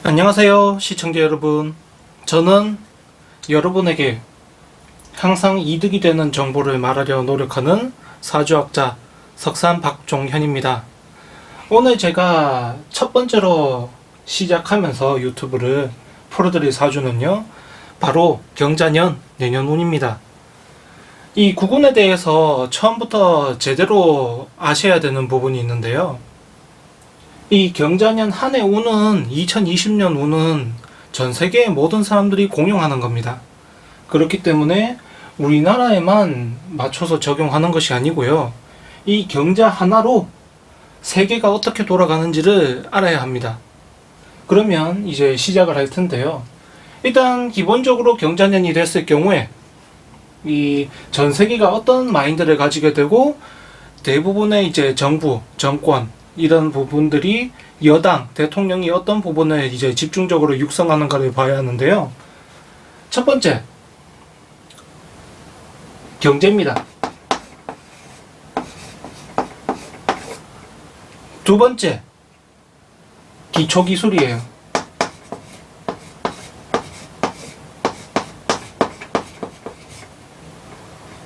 안녕하세요, 시청자 여러분. 저는 여러분에게 항상 이득이 되는 정보를 말하려 노력하는 사주학자 석산 박종현입니다. 오늘 제가 첫 번째로 시작하면서 유튜브를 풀어드릴 사주는요, 바로 경자년 내년운입니다. 이 구군에 대해서 처음부터 제대로 아셔야 되는 부분이 있는데요. 이 경자년 한 해 운은 2020년 운은 전 세계의 모든 사람들이 공용하는 겁니다. 그렇기 때문에 우리나라에만 맞춰서 적용하는 것이 아니고요. 이 경자 하나로 세계가 어떻게 돌아가는지를 알아야 합니다. 그러면 이제 시작을 할 텐데요. 일단 기본적으로 경자년이 됐을 경우에 이 전 세계가 어떤 마인드를 가지게 되고 대부분의 이제 정부, 정권 이런 부분들이 여당, 대통령이 어떤 부분을 이제 집중적으로 육성하는가를 봐야 하는데요. 첫 번째, 경제입니다. 두 번째, 기초기술이에요.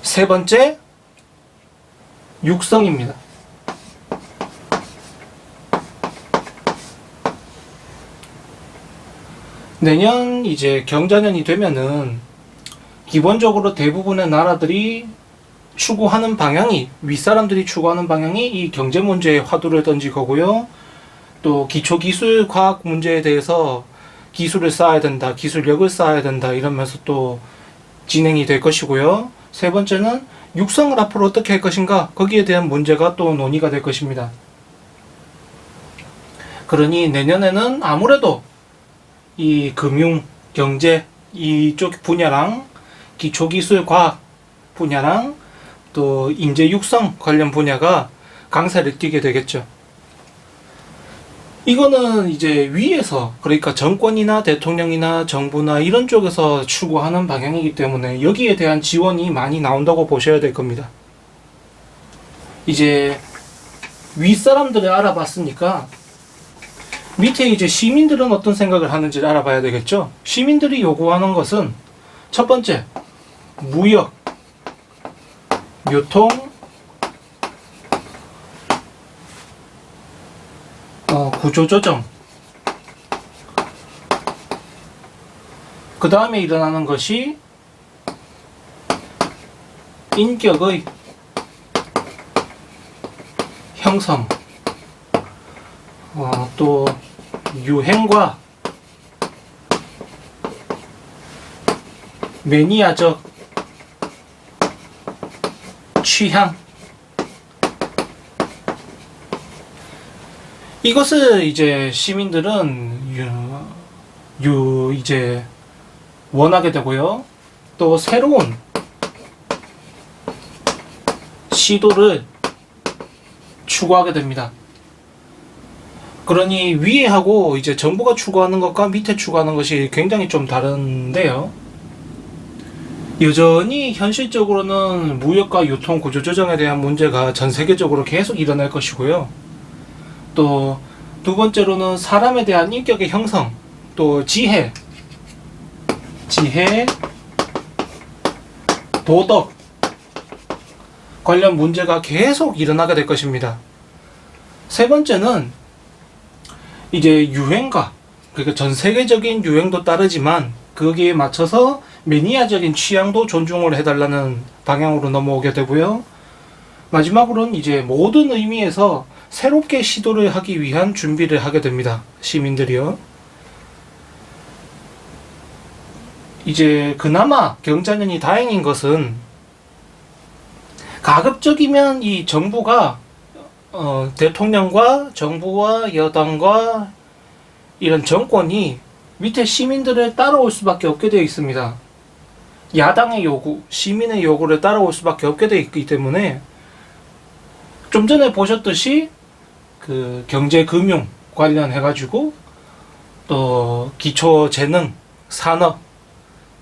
세 번째, 육성입니다. 내년 이제 경자년이 되면은 기본적으로 대부분의 나라들이 추구하는 방향이, 윗사람들이 추구하는 방향이 이 경제 문제에 화두를 던질 거고요. 또 기초기술 과학 문제에 대해서 기술을 쌓아야 된다, 기술력을 쌓아야 된다 이러면서 또 진행이 될 것이고요. 세 번째는 육성을 앞으로 어떻게 할 것인가, 거기에 대한 문제가 또 논의가 될 것입니다. 그러니 내년에는 아무래도 이 금융, 경제 이쪽 분야랑 기초기술 과학 분야랑 또 인재 육성 관련 분야가 강세를 띠게 되겠죠. 이거는 이제 위에서, 그러니까 정권이나 대통령이나 정부나 이런 쪽에서 추구하는 방향이기 때문에 여기에 대한 지원이 많이 나온다고 보셔야 될 겁니다. 이제 윗사람들을 알아봤으니까 밑에 이제 시민들은 어떤 생각을 하는지를 알아봐야 되겠죠. 시민들이 요구하는 것은 첫 번째, 무역, 교통, 구조조정. 그 다음에 일어나는 것이 인격의 형성, 또 유행과 매니아적 취향, 이것을 이제 시민들은 이제 원하게 되고요. 또 새로운 시도를 추구하게 됩니다. 그러니 위에 하고 이제 정부가 추구하는 것과 밑에 추구하는 것이 굉장히 좀 다른데요. 여전히 현실적으로는 무역과 유통 구조조정에 대한 문제가 전 세계적으로 계속 일어날 것이고요. 또 두 번째로는 사람에 대한 인격의 형성, 또 지혜, 도덕 관련 문제가 계속 일어나게 될 것입니다. 세 번째는 이제 유행가, 그러니까 전 세계적인 유행도 따르지만 거기에 맞춰서 매니아적인 취향도 존중을 해달라는 방향으로 넘어오게 되고요. 마지막으로는 이제 모든 의미에서 새롭게 시도를 하기 위한 준비를 하게 됩니다. 시민들이요. 이제 그나마 경자년이 다행인 것은 가급적이면 이 정부가 대통령과 정부와 여당과 이런 정권이 밑에 시민들을 따라올 수밖에 없게 되어 있습니다. 야당의 요구, 시민의 요구를 따라올 수밖에 없게 되어 있기 때문에 좀 전에 보셨듯이 그 경제 금융 관련해 가지고 또 기초 재능, 산업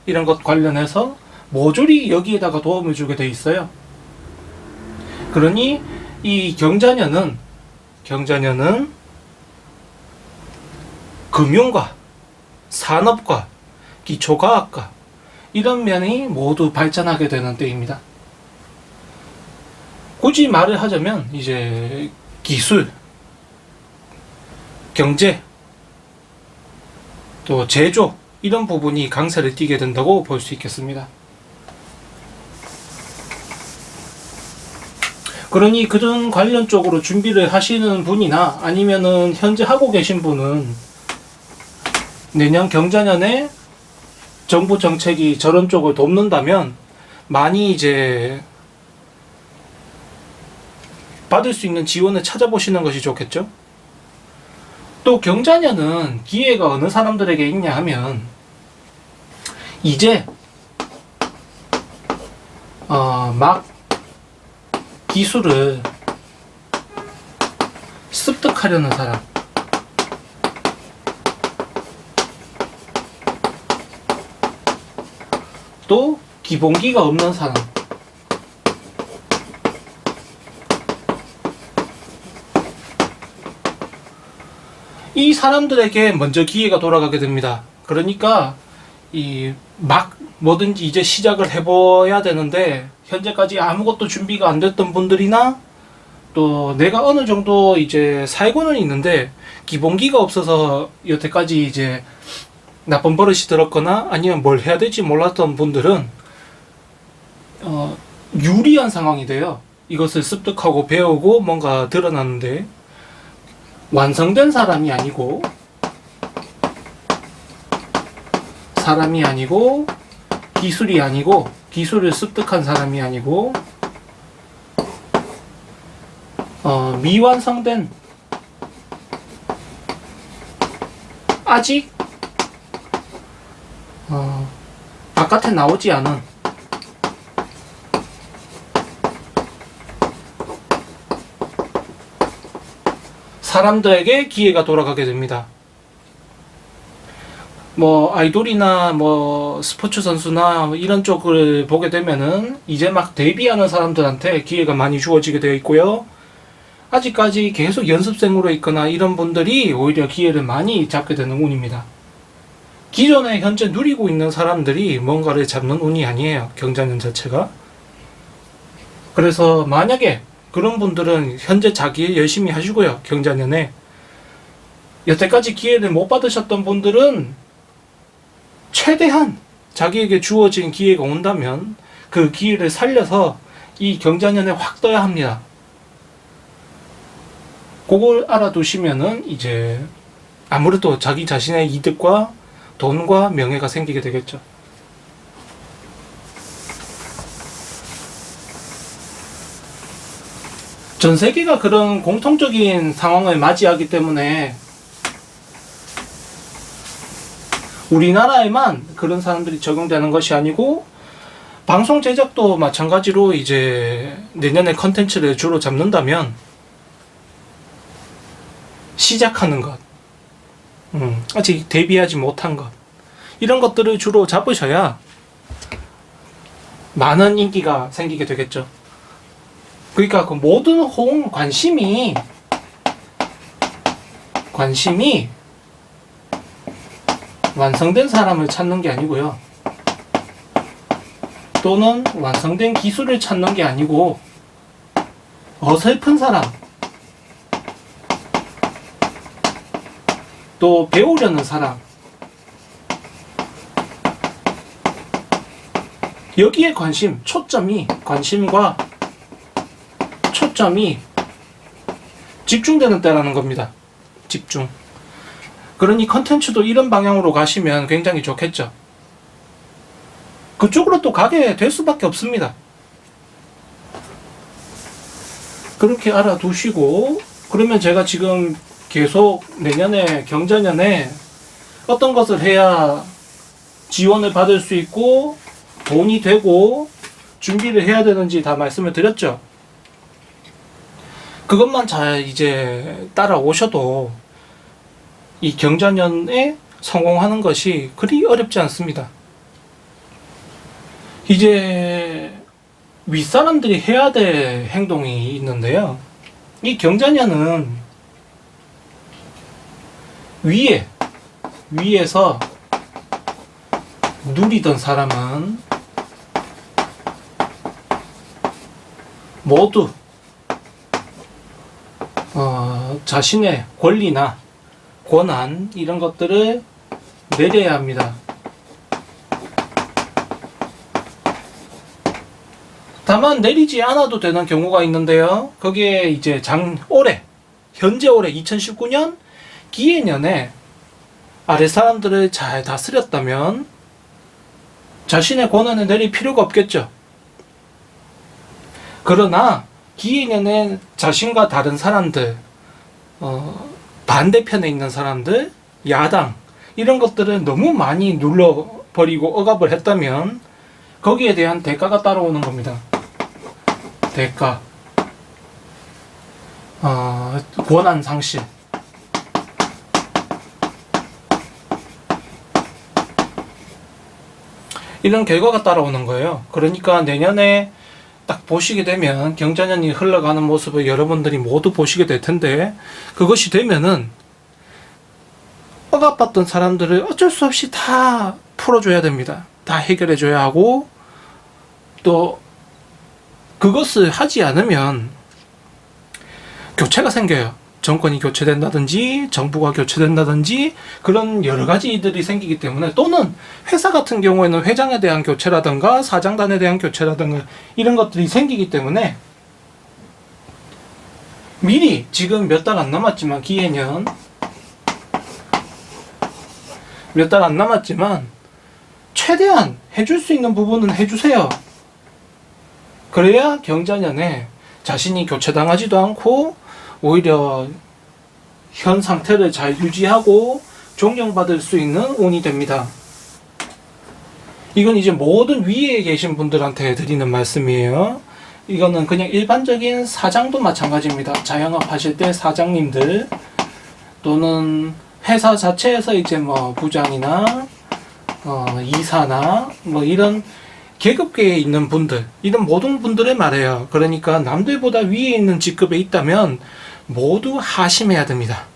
이런 것 관련해서 모조리 여기에다가 도움을 주게 돼 있어요. 그러니 이 경자년은 금융과 산업과 기초과학과 이런 면이 모두 발전하게 되는 때입니다. 굳이 말을 하자면 이제 기술, 경제, 또 제조 이런 부분이 강세를 띠게 된다고 볼 수 있겠습니다. 그러니 그런 관련 쪽으로 준비를 하시는 분이나 아니면은 현재 하고 계신 분은 내년 경자년에 정부 정책이 저런 쪽을 돕는다면 많이 이제 받을 수 있는 지원을 찾아보시는 것이 좋겠죠. 또 경자년은 기회가 어느 사람들에게 있냐 하면 이제 막 기술을 습득하려는 사람, 또 기본기가 없는 사람, 이 사람들에게 먼저 기회가 돌아가게 됩니다. 그러니까 막 뭐든지 이제 시작을 해봐야 되는데 현재까지 아무것도 준비가 안 됐던 분들이나 또 내가 어느 정도 이제 살고는 있는데 기본기가 없어서 여태까지 이제 나쁜 버릇이 들었거나 아니면 뭘 해야 될지 몰랐던 분들은 유리한 상황이 돼요. 이것을 습득하고 배우고 뭔가 드러나는데 완성된 사람이 아니고 기술이 아니고 기술을 습득한 사람이 아니고 미완성된 아직 바깥에 나오지 않은 사람들에게 기회가 돌아가게 됩니다. 뭐 아이돌이나 뭐 스포츠 선수나 이런 쪽을 보게 되면은 이제 막 데뷔하는 사람들한테 기회가 많이 주어지게 되어 있고요. 아직까지 계속 연습생으로 있거나 이런 분들이 오히려 기회를 많이 잡게 되는 운입니다. 기존에 현재 누리고 있는 사람들이 뭔가를 잡는 운이 아니에요. 경자년 자체가. 그래서 만약에 그런 분들은 현재 자기 일 열심히 하시고요. 경자년에 여태까지 기회를 못 받으셨던 분들은 최대한 자기에게 주어진 기회가 온다면 그 기회를 살려서 이 경자년에 확 떠야 합니다. 그걸 알아두시면은 이제 아무래도 자기 자신의 이득과 돈과 명예가 생기게 되겠죠. 전 세계가 그런 공통적인 상황을 맞이하기 때문에 우리나라에만 그런 사람들이 적용되는 것이 아니고 방송 제작도 마찬가지로 이제 내년에 컨텐츠를 주로 잡는다면 시작하는 것, 아직 데뷔하지 못한 것 이런 것들을 주로 잡으셔야 많은 인기가 생기게 되겠죠. 그러니까 그 모든 관심이 완성된 사람을 찾는 게 아니고요. 또는 완성된 기술을 찾는 게 아니고 어설픈 사람, 또 배우려는 사람, 여기에 관심과 초점이 집중되는 때라는 겁니다. 집중. 그러니 컨텐츠도 이런 방향으로 가시면 굉장히 좋겠죠. 그쪽으로 또 가게 될 수밖에 없습니다. 그렇게 알아두시고, 그러면 제가 지금 계속 내년에 경자년에 어떤 것을 해야 지원을 받을 수 있고 돈이 되고 준비를 해야 되는지 다 말씀을 드렸죠. 그것만 잘 이제 따라오셔도 이 경자년에 성공하는 것이 그리 어렵지 않습니다. 이제 윗사람들이 해야 될 행동이 있는데요. 이 경자년은 위에서 누리던 사람은 모두 자신의 권리나 권한 이런 것들을 내려야 합니다. 다만 내리지 않아도 되는 경우가 있는데요. 거기에 이제 현재 올해 2019년 기해년에 아랫사람들을 잘 다스렸다면 자신의 권한을 내릴 필요가 없겠죠. 그러나 기해년에 자신과 다른 사람들, 반대편에 있는 사람들, 야당 이런 것들을 너무 많이 눌러버리고 억압을 했다면 거기에 대한 대가가 따라오는 겁니다. 대가, 권한 상실. 이런 결과가 따라오는 거예요. 그러니까 내년에 딱 보시게 되면 경자년이 흘러가는 모습을 여러분들이 모두 보시게 될 텐데, 그것이 되면은 억압받던 사람들을 어쩔 수 없이 다 풀어줘야 됩니다. 다 해결해줘야 하고, 또 그것을 하지 않으면 교체가 생겨요. 정권이 교체된다든지 정부가 교체된다든지 그런 여러 가지 일들이 생기기 때문에, 또는 회사 같은 경우에는 회장에 대한 교체라든가 사장단에 대한 교체라든가 이런 것들이 생기기 때문에 미리 지금 몇 달 안 남았지만, 기해년 몇 달 안 남았지만 최대한 해줄 수 있는 부분은 해주세요. 그래야 경자년에 자신이 교체당하지도 않고 오히려 현 상태를 잘 유지하고 존경받을 수 있는 운이 됩니다. 이건 이제 모든 위에 계신 분들한테 드리는 말씀이에요. 이거는 그냥 일반적인 사장도 마찬가지입니다. 자영업 하실 때 사장님들, 또는 회사 자체에서 이제 뭐 부장이나 이사나 뭐 이런 계급계에 있는 분들, 이런 모든 분들의 말이에요. 그러니까 남들보다 위에 있는 직급에 있다면 모두 하심해야 됩니다.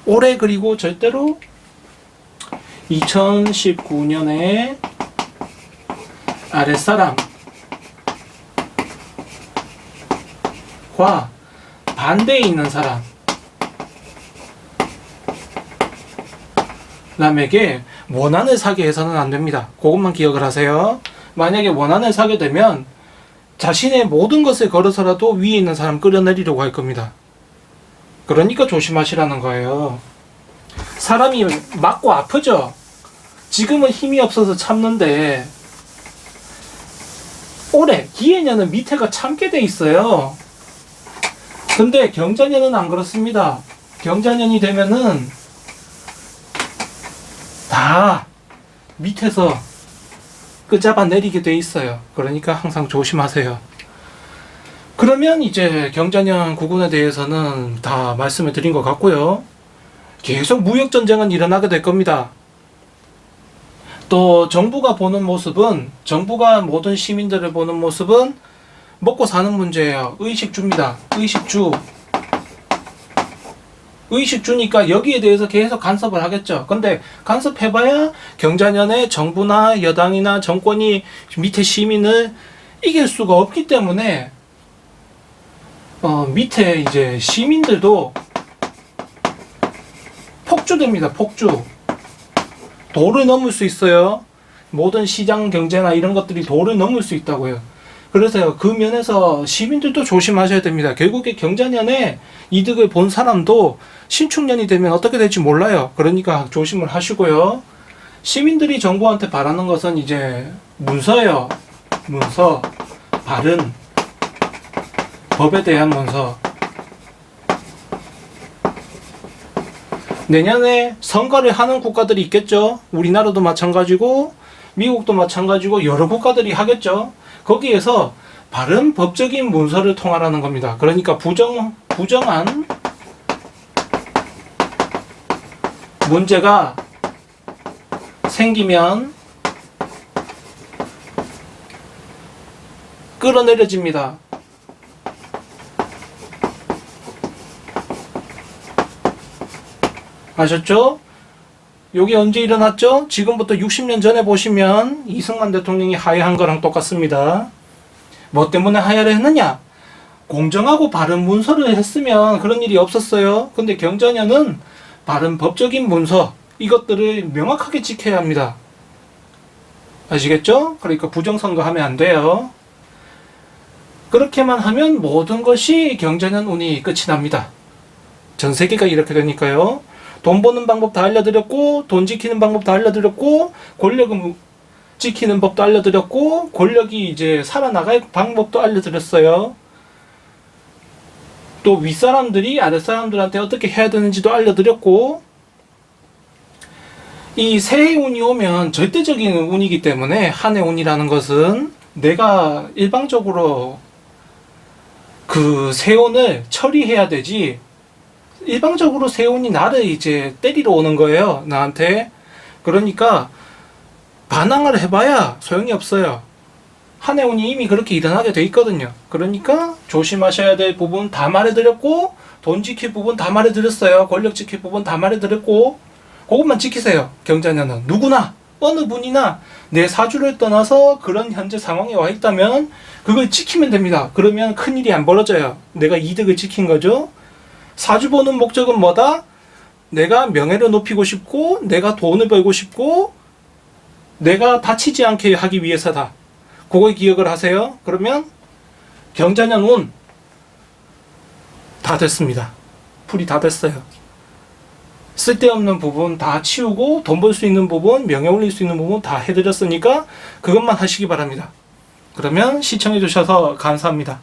올해 그리고 절대로 2019년에 아랫사람과 반대에 있는 사람에게 원한을 사게 해서는 안 됩니다. 그것만 기억을 하세요. 만약에 원한을 사게 되면 자신의 모든 것을 걸어서라도 위에 있는 사람 끌어내리려고 할 겁니다. 그러니까 조심하시라는 거예요. 사람이 맞고 아프죠? 지금은 힘이 없어서 참는데 올해 기해년은 밑에가 참게 돼 있어요. 근데 경자년은 안 그렇습니다. 경자년이 되면은 다 밑에서 끄잡아 내리게 돼 있어요. 그러니까 항상 조심하세요. 그러면 이제 경자년 구군에 대해서는 다 말씀을 드린 것 같고요. 계속 무역전쟁은 일어나게 될 겁니다. 또 정부가 보는 모습은, 정부가 모든 시민들을 보는 모습은 먹고 사는 문제예요. 의식주입니다. 의식주니까 여기에 대해서 계속 간섭을 하겠죠. 근데 간섭해봐야 경자년에 정부나 여당이나 정권이 밑에 시민을 이길 수가 없기 때문에 밑에 이제 시민들도 폭주됩니다. 폭주. 도를 넘을 수 있어요. 모든 시장 경제나 이런 것들이 도를 넘을 수 있다고요. 그래서 그 면에서 시민들도 조심하셔야 됩니다. 결국에 경자년에 이득을 본 사람도 신축년이 되면 어떻게 될지 몰라요. 그러니까 조심을 하시고요. 시민들이 정부한테 바라는 것은 이제 문서예요. 문서, 발은, 법에 대한 문서. 내년에 선거를 하는 국가들이 있겠죠. 우리나라도 마찬가지고 미국도 마찬가지고 여러 국가들이 하겠죠. 거기에서 바른 법적인 문서를 통하라는 겁니다. 그러니까 부정한 문제가 생기면 끌어내려집니다. 아셨죠? 요게 언제 일어났죠? 지금부터 60년 전에 보시면 이승만 대통령이 하야한 거랑 똑같습니다. 뭐 때문에 하야를 했느냐? 공정하고 바른 문서를 했으면 그런 일이 없었어요. 근데 경자년은 바른 법적인 문서, 이것들을 명확하게 지켜야 합니다. 아시겠죠? 그러니까 부정선거 하면 안 돼요. 그렇게만 하면 모든 것이 경자년 운이 끝이 납니다. 전 세계가 이렇게 되니까요. 돈 버는 방법 다 알려드렸고, 돈 지키는 방법 다 알려드렸고, 권력은 지키는 법도 알려드렸고, 권력이 이제 살아나갈 방법도 알려드렸어요. 또 윗사람들이 아랫사람들한테 어떻게 해야 되는지도 알려드렸고, 이 새해 운이 오면 절대적인 운이기 때문에 한 해 운이라는 것은 내가 일방적으로 그 세운을 처리해야 되지, 일방적으로 세운이 나를 이제 때리러 오는 거예요, 나한테. 그러니까 반항을 해봐야 소용이 없어요. 한 해 운이 이미 그렇게 일어나게 돼 있거든요. 그러니까 조심하셔야 될 부분 다 말해드렸고, 돈 지킬 부분 다 말해드렸어요. 권력 지킬 부분 다 말해드렸고, 그것만 지키세요. 경자년은 누구나 어느 분이나 내 사주를 떠나서 그런 현재 상황에 와 있다면 그걸 지키면 됩니다. 그러면 큰일이 안 벌어져요. 내가 이득을 지킨 거죠. 사주 보는 목적은 뭐다? 내가 명예를 높이고 싶고, 내가 돈을 벌고 싶고, 내가 다치지 않게 하기 위해서다. 그걸 기억을 하세요. 그러면 경자년 운 다 됐습니다. 풀이 다 됐어요. 쓸데없는 부분 다 치우고, 돈 벌 수 있는 부분, 명예 올릴 수 있는 부분 다 해드렸으니까 그것만 하시기 바랍니다. 그러면 시청해 주셔서 감사합니다.